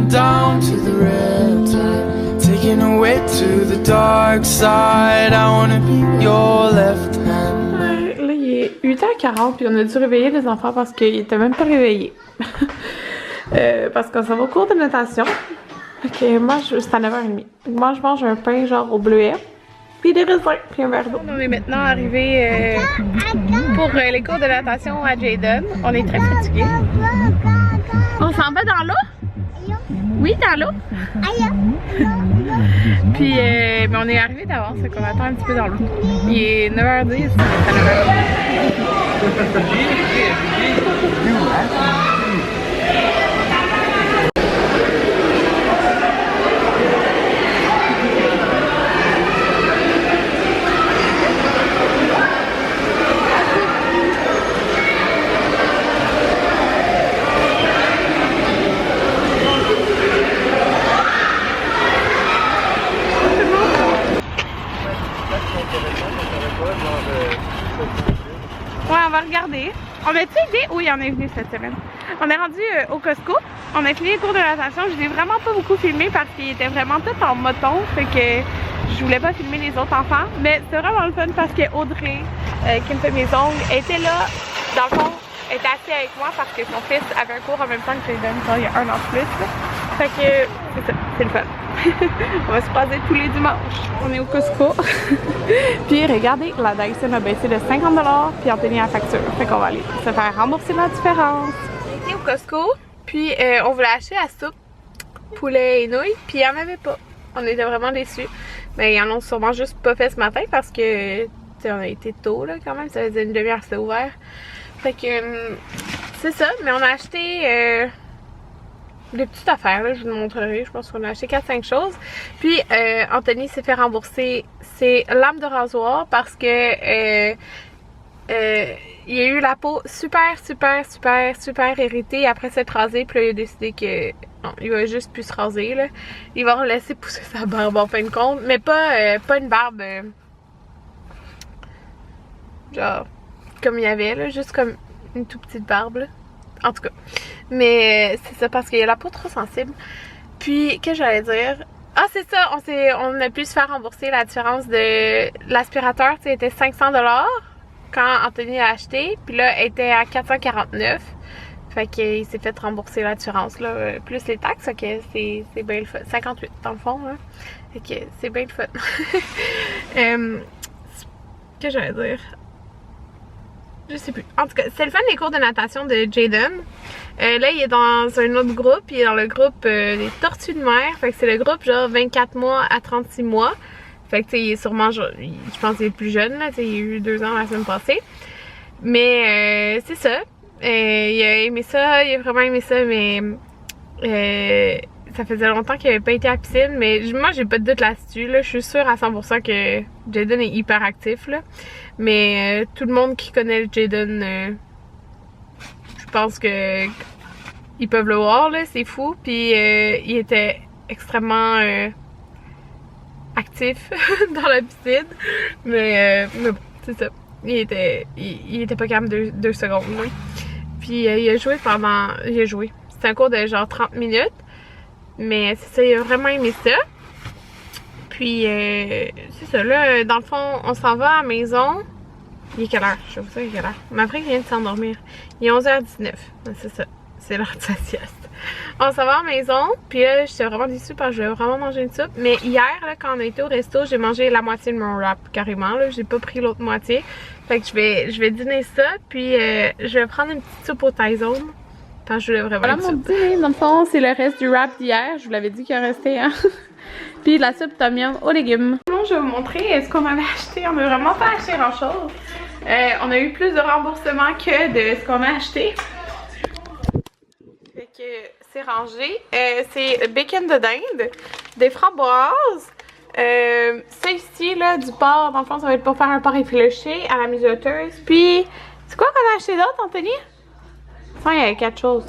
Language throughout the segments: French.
down to the riptide, taking away to the dark side. I wanna be your left hand. Là, il est 8h40 puis on a dû réveiller les enfants parce qu'ils étaient même pas réveillés. Parce qu'on s'en va au cours de natation. Ok, moi, c'est à 9h30. Moi, je mange un pain genre au bleuet, puis des raisins, puis un verre d'eau. On est maintenant arrivé pour les cours de natation à Jayden. On est très fatigués. On s'en va dans l'eau? Oui, dans l'eau. Puis, ben, on est arrivé d'avance, donc on attend un petit peu dans l'eau. Il est 9h10, c'est à 9h10. Ouais, on va regarder. On a-tu idée où il en est venu cette semaine? On est rendu au Costco. On a fini les cours de natation. Je l'ai vraiment pas beaucoup filmé parce qu'il était vraiment tout en moton. Fait que je voulais pas filmer les autres enfants. Mais c'est vraiment le fun parce que Audrey, qui me fait mes ongles, était là. Dans le fond, elle était assise avec moi parce que son fils avait un cours en même temps que Jayden, il y a un an de plus. Fait que c'est ça, c'est le fun. On va se croiser tous les dimanches. On est au Costco. Puis regardez, la Dyson a baissé de 50$ puis Anthony a la facture. Fait qu'on va aller se faire rembourser la différence. On était au Costco, puis on voulait acheter la soupe poulet et nouilles, puis il n'y en avait pas. On était vraiment déçus. Mais ils en ont sûrement juste pas fait ce matin parce que on a été tôt là quand même, ça faisait une demi-heure c'était ouvert. Fait que c'est ça, mais on a acheté des petites affaires, là, je vous montrerai. Je pense qu'on a acheté 4-5 choses. Puis Anthony s'est fait rembourser ses lames de rasoir parce que il a eu la peau super irritée après s'être rasé. Puis là, il a décidé que non, il va juste plus se raser là. Il va laisser pousser sa barbe en fin de compte, mais pas une barbe genre comme il y avait là, juste comme une toute petite barbe là. En tout cas, mais c'est ça parce qu'il a la peau trop sensible. Puis, qu'est-ce que j'allais dire? Ah, c'est ça, on a pu se faire rembourser la différence de l'aspirateur, tu sais, était 500$ quand Anthony a acheté, puis là, elle était à 449$. Fait qu'il s'est fait rembourser la différence, là, plus les taxes, fait que c'est bien le fun. 58 dans le fond, là. Fait que c'est bien le fun. Qu'est-ce que j'allais dire? Je sais plus. En tout cas, c'est le fun des cours de natation de Jayden. Là, il est dans un autre groupe. Il est dans le groupe des tortues de mer. Fait que c'est le groupe genre 24 mois à 36 mois. Fait que tu sais, il est sûrement, genre, je pense qu'il est plus jeune. Là, il a eu 2 ans la semaine passée. Mais c'est ça. Il a aimé ça. Il a vraiment aimé ça. Mais ça faisait longtemps qu'il n'avait pas été à la piscine. Mais moi, j'ai pas de doute là-dessus. Là. Je suis sûre à 100% que Jayden est hyper actif. Là. Mais tout le monde qui connaît Jayden, je pense que ils peuvent le voir, là, c'est fou. Puis il était extrêmement actif dans la piscine. Mais bon, c'est ça. Il était pas calme 2 secondes. Là. Puis il a joué pendant... Il a joué. C'était un cours de genre 30 minutes. Mais c'est ça, il a vraiment aimé ça. Puis, c'est ça, là, dans le fond, on s'en va à la maison. Il est quelle heure? Je sais pas, il est quelle heure? Ma frère vient de s'endormir. Il est 11h19. C'est ça, c'est l'heure de sa sieste. On s'en va à la maison, puis là, j'étais vraiment déçue parce que je voulais vraiment manger une soupe. Mais hier, là, quand on a été au resto, j'ai mangé la moitié de mon wrap, carrément, là. J'ai pas pris l'autre moitié. Fait que je vais dîner ça, puis je vais prendre une petite soupe au Tyson. Quand je voulais vraiment voilà mon dîner, dans le fond, c'est le reste du wrap d'hier. Je vous l'avais dit qu'il en restait, hein. Puis la soupe tom yum aux légumes. Bon, je vais vous montrer ce qu'on avait acheté. On n'a vraiment pas acheté grand chose. On a eu plus de remboursement que de ce qu'on a acheté. Fait que c'est rangé. C'est bacon de dinde, des framboises. Ça ici, là, du porc. Dans le fond, ça va être pour faire un porc effiloché à la mijoteuse. Puis, c'est quoi qu'on a acheté d'autre, Anthony? Enfin, il y avait 4 choses.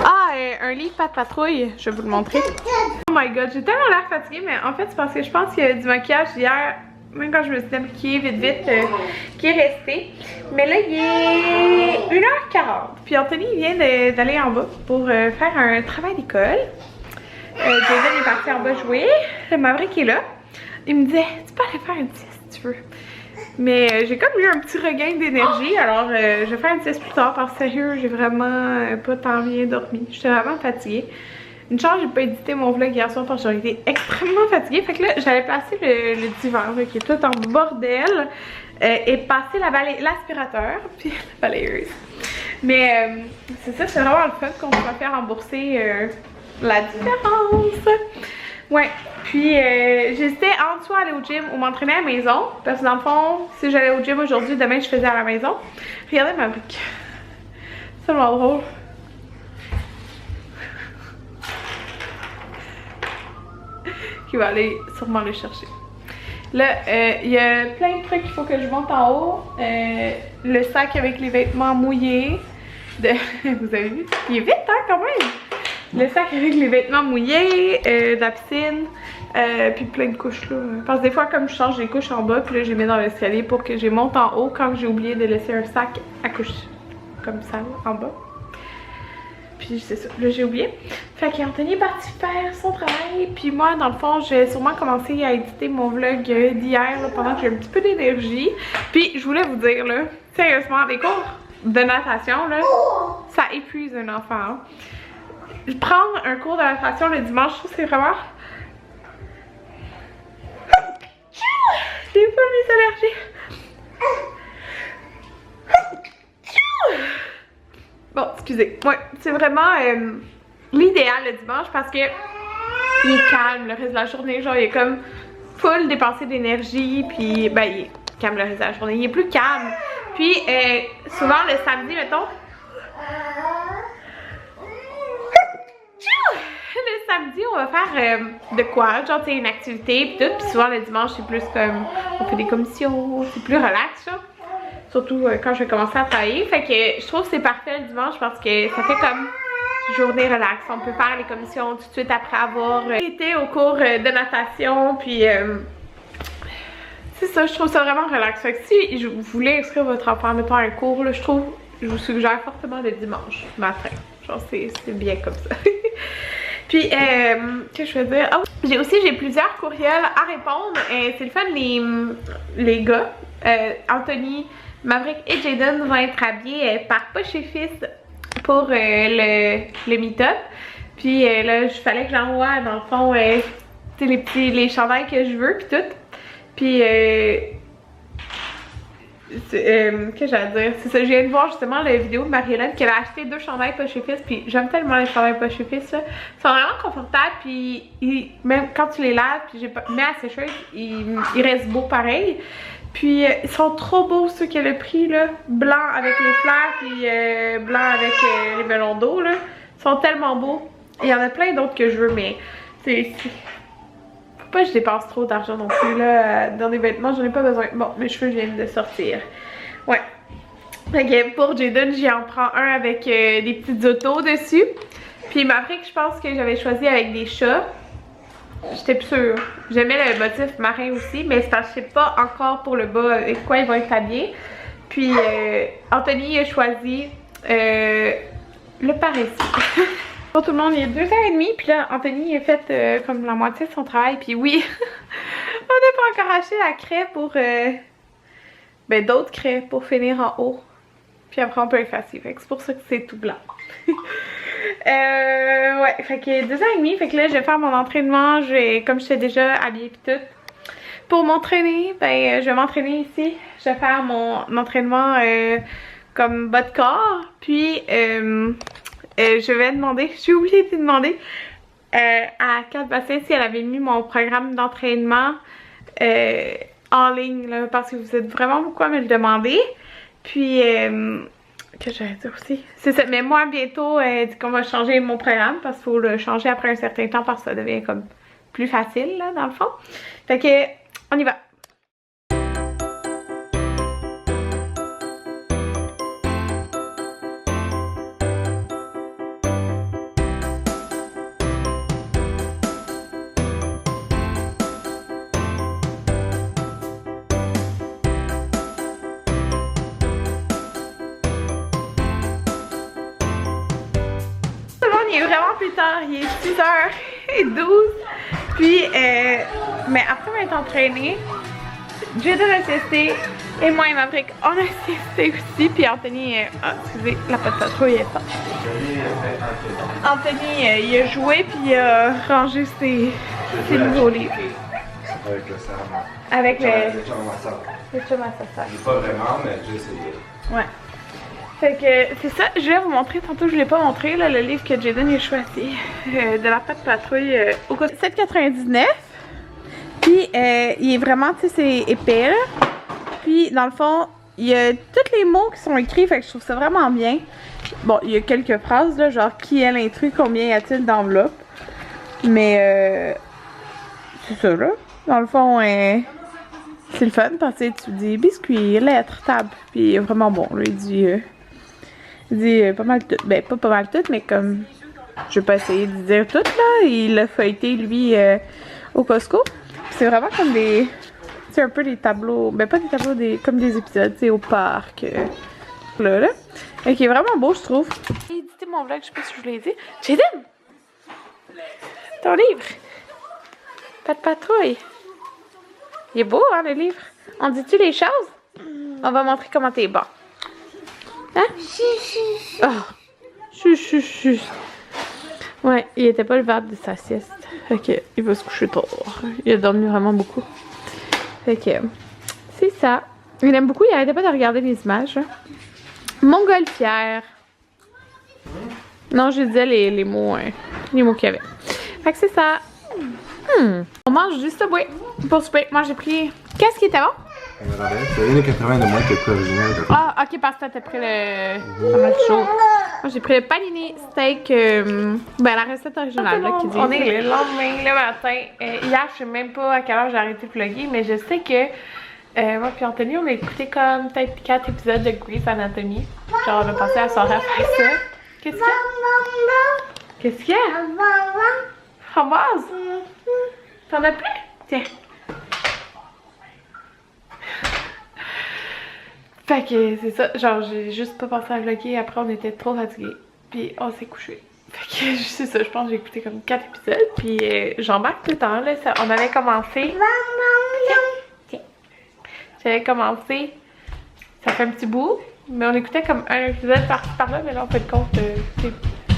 Ah, un lit pâte patrouille, je vais vous le montrer. Oh my god, j'ai tellement l'air fatiguée, mais en fait c'est parce que je pense qu'il y avait du maquillage hier même quand je me suis appliquée vite, qui est resté. Mais là, il est 1h40. Puis Anthony vient d'aller en bas pour faire un travail d'école. Jaden est parti en bas jouer. Le Maverick est là. Il me disait, tu peux aller faire une sieste si tu veux. Mais j'ai comme eu un petit regain d'énergie, alors je vais faire une sieste plus tard parce que sérieux, j'ai vraiment pas tant bien dormi. J'étais vraiment fatiguée. Une chance, j'ai pas édité mon vlog hier soir parce que j'aurais été extrêmement fatiguée. Fait que là, j'allais placer le divan là, qui est tout en bordel et passer l'aspirateur puis la balayeuse. Mais c'est ça, c'est vraiment le fun qu'on va faire rembourser la différence. Ouais, puis j'hésitais entre soit aller au gym ou m'entraîner à la maison. Parce que dans le fond, si j'allais au gym aujourd'hui, demain je faisais à la maison. Regardez ma brique. C'est tellement drôle. Qui va aller sûrement le chercher. Là, il y a plein de trucs qu'il faut que je monte en haut. Le sac avec les vêtements mouillés. Vous avez vu? Il est vite, hein, quand même! Le sac avec les vêtements mouillés, de la piscine, puis plein de couches là. Parce que des fois, comme je change les couches en bas, puis là, je les mets dans l'escalier pour que je les monte en haut quand j'ai oublié de laisser un sac à couches comme ça, là, en bas. Puis c'est ça, là j'ai oublié. Fait qu'Anthony est parti faire son travail. Puis moi, dans le fond, j'ai sûrement commencé à éditer mon vlog d'hier pendant que j'ai un petit peu d'énergie. Puis je voulais vous dire, là, sérieusement, les cours de natation, là, ça épuise un enfant. Hein. Prendre un cours de natation le dimanche, je trouve que c'est vraiment... J'ai pas mes allergies. Bon, excusez. Ouais, c'est vraiment l'idéal le dimanche parce que il est calme le reste de la journée. Genre, il est comme full dépensé d'énergie. Puis, ben, il est calme le reste de la journée. Il est plus calme. Puis, souvent le samedi, mettons. Le samedi, on va faire de quoi? Genre, tu sais, une activité pis tout. Puis souvent, le dimanche, c'est plus comme... On fait des commissions. C'est plus relax, ça. Surtout quand je vais commencer à travailler. Fait que je trouve que c'est parfait le dimanche parce que ça fait comme journée relax. On peut faire les commissions tout de suite après avoir été au cours de natation. Puis c'est ça, je trouve ça vraiment relax. Fait que si vous voulez inscrire votre enfant mettons à un cours, là, je vous suggère fortement le dimanche matin. Genre c'est bien comme ça. Puis, qu'est-ce que je veux dire? Oh, j'ai plusieurs courriels à répondre. C'est le fun, les gars. Anthony, Maverick et Jaden vont être habillés par Poche et Fils pour le meet-up. Puis là, il fallait que j'envoie dans le fond les chandails que je veux puis tout. Puis qu'est-ce que j'allais dire? C'est ça, je viens de voir justement la vidéo de Marie-Hélène qui avait acheté 2 chandails Poche et Fils. Puis j'aime tellement les chandails Poche et Fils là. Ils sont vraiment confortables puis même quand tu les laves puis j'ai mis à sécheuse, ils restent beaux pareil. Puis ils sont trop beaux ceux qu'elle a pris là, blanc avec les fleurs puis blanc avec les melons d'eau là. Ils sont tellement beaux. Il y en a plein d'autres que je veux mais c'est... Faut pas que je dépense trop d'argent non plus là dans des vêtements, j'en ai pas besoin. Bon, mes cheveux viennent de sortir. Ouais. Fait que pour Jaden, j'en prends un avec des petites autos dessus. Puis Maverick, je pense que j'avais choisi avec des chats. J'étais plus sûre. J'aimais le motif marin aussi, mais c'est parce que je sais pas encore pour le bas avec quoi ils vont être habillés. Puis Anthony a choisi le paresseux. Pour tout le monde, il est 2h30, puis là Anthony a fait comme la moitié de son travail. Puis oui, on n'a pas encore acheté la craie pour ben d'autres craies pour finir en haut. Puis après on peut effacer. Fait que c'est pour ça que c'est tout blanc. Ouais, fait que 2h30, fait que là je vais faire mon entraînement, comme j'étais déjà habillée pis tout. Pour m'entraîner, ben je vais m'entraîner ici. Je vais faire mon entraînement comme bas de corps. Puis je vais demander, j'ai oublié de demander à Kat Bassin si elle avait mis mon programme d'entraînement en ligne là, parce que vous êtes vraiment beaucoup à me le demander. Puis que j'allais dire aussi. C'est ça, mais moi bientôt elle dit qu'on va changer mon programme parce qu'il faut le changer après un certain temps parce que ça devient comme plus facile là dans le fond. Fait que on y va. il est vraiment plus tard, il est 6h12. Puis, mais après m'être entraînée, Jaden a siesté et moi et Maverick, on a siesté aussi. Puis Anthony, excusez, la patrouille est forte. Anthony, il a joué puis il a rangé ses nouveaux livres. Avec le Sam. Avec le chum à ça. le chum à sa sœur. Pas vraiment, mais j'ai essayé. Ouais. Fait que c'est ça, je vais vous montrer, tantôt je ne l'ai pas montré, là, le livre que Jaden a choisi de la Pat Patrouille au coût de 7,99. Puis il est vraiment, tu sais, c'est épais là. Puis dans le fond, il y a tous les mots qui sont écrits, fait que je trouve ça vraiment bien. Bon, il y a quelques phrases là, genre qui est l'intrus, combien y a-t-il d'enveloppes. Mais c'est ça là. Dans le fond, c'est le fun parce que tu dis biscuits, lettres, table. Puis il est vraiment bon là, il dit pas mal tout. Ben, pas mal tout, mais comme je vais pas essayer de dire tout là. Il l'a feuilleté lui au Costco. C'est vraiment comme des. C'est un peu des tableaux. Ben, pas des tableaux, comme des épisodes, tu sais, au parc. Là. Et qui est vraiment beau, je trouve. J'ai édité mon vlog, je sais pas si je vous l'ai dit. Jaden! Ton livre! Pat Patrouille! Il est beau, hein, le livre? On dit-tu les choses? On va montrer comment t'es bon. Hein? Oh! Chut. Ouais, il était pas levable de sa sieste. Fait que, il va se coucher tard. Il a dormi vraiment beaucoup. Fait que, c'est ça. Il aime beaucoup, il arrêtait pas de regarder les images. Hein. Montgolfière. Non, je disais les mots qu'il y avait. Fait que c'est ça. On mange du Subway pour souper. Moi, j'ai pris... Qu'est-ce qui était bon? C'est 1,80 de moins que le plus original. Ah, ok, parce que t'as pris le... Ça m'a chaud. Moi, j'ai pris le panini steak, ben la recette originale, là, qui dit... On est le lendemain, le matin. Hier, je sais même pas à quelle heure j'ai arrêté de vlogger, mais je sais que moi puis Anthony, on a écouté comme peut-être 4 épisodes de Grey's Anatomy. Genre, on a passé la soirée à faire ça. Qu'est-ce qu'il y a? Qu'est-ce qu'il y a? Framboise? T'en as plus? Tiens. Fait que c'est ça, genre j'ai juste pas pensé à vlogger, après on était trop fatigués, puis on s'est couché. Fait que c'est ça, je pense que j'ai écouté comme 4 épisodes, puis j'embarque tout le temps là, ça, on avait commencé... Tiens. J'avais commencé, ça fait un petit bout, mais on écoutait comme un épisode par-ci par-là, mais là en fait de compte,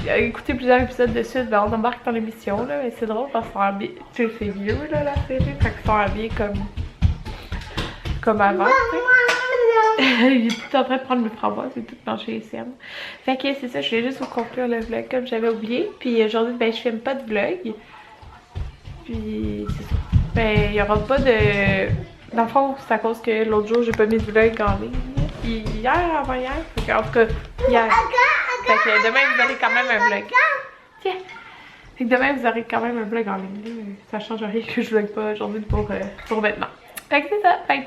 écouter plusieurs épisodes de suite, ben on embarque dans l'émission là, mais c'est drôle parce qu'ils sont habillés, tu sais c'est vieux là la série, fait qu'ils sont habillés comme avant, tu sais. Il est tout en train de prendre mes framboises, il est tout penché les siennes. Fait que c'est ça, je voulais juste vous conclure le vlog comme j'avais oublié. Puis aujourd'hui, ben je filme pas de vlog. Puis c'est ça. Ben il y aura pas de... Dans le fond, c'est à cause que l'autre jour, j'ai pas mis de vlog en ligne. Hier, avant-hier. Fait que, en tout cas, hier. Fait que demain, vous aurez quand même un vlog. Tiens! Fait que demain, vous aurez quand même un vlog en ligne. Ça change rien que je vlog pas aujourd'hui pour maintenant. Fait que c'est ça. Fait que